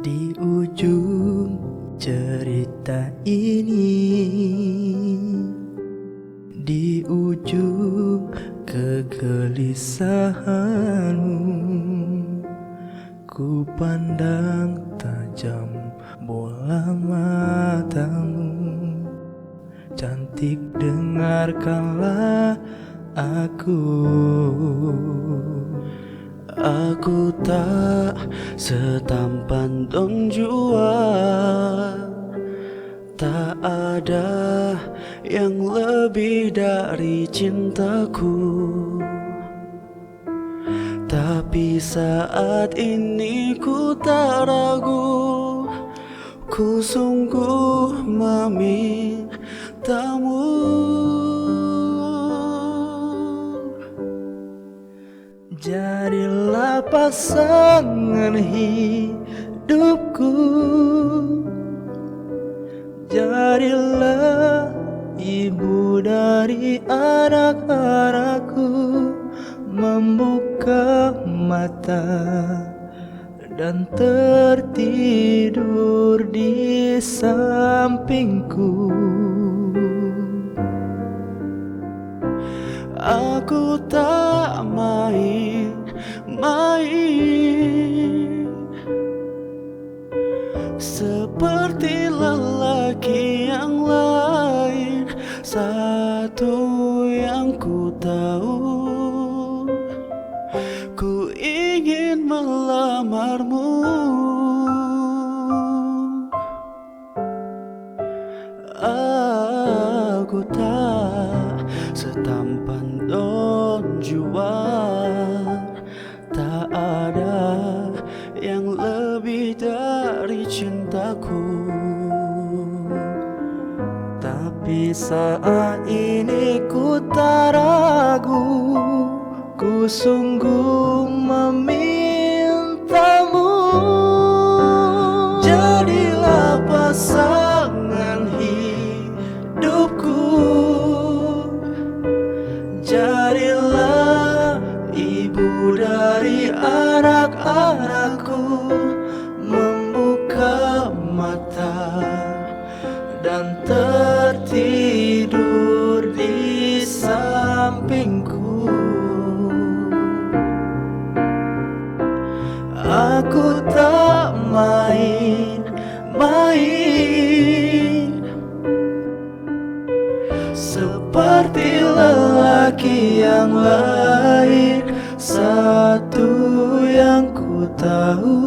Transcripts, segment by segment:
Di ujung cerita ini, di ujung kegelisahanmu, ku pandang tajam bola matamu. Cantik, dengarkanlah aku. Aku tak setampan Don Juan, tak ada yang lebih dari cintaku. Tapi saat ini ku tak ragu, ku sungguh memintamu. Jadilah pasangan hidupku, jadilah ibu dari anak-anakku. Membuka mata dan tertidur di sampingku. Aku tak main-main seperti lelaki yang lain. Satu yang ku tahu, ku ingin melamarmu. Aku tak setampan Don Juan, tak ada yang lebih dari cintaku. Tapi saat ini ku tak ragu, ku sungguh memintamu. Jadilah pasangan hidupku, jadilah ibu dari anak-anakku. Membuka mata dan tertidur di sampingku. Aku tak main-main seperti lelaki yang lain. Satu yang ku tahu,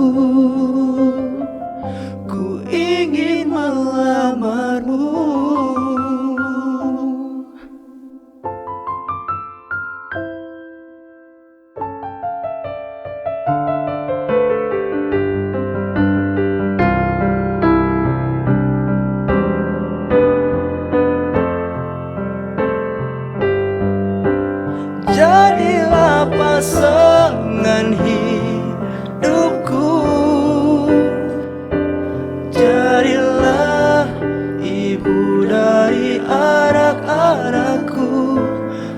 ku ingin melamarmu. Jadilah pasangan hidupku, jadilah ibu dari anak-anakku.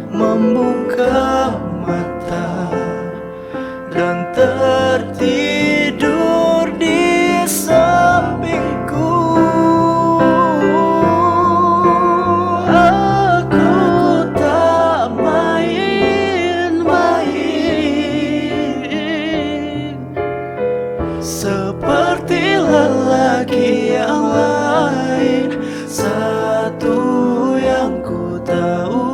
Membuka mata dan tertidur di sampingku. Aku tak main-main seperti lelaki yang lain. Satu yang ku tahu,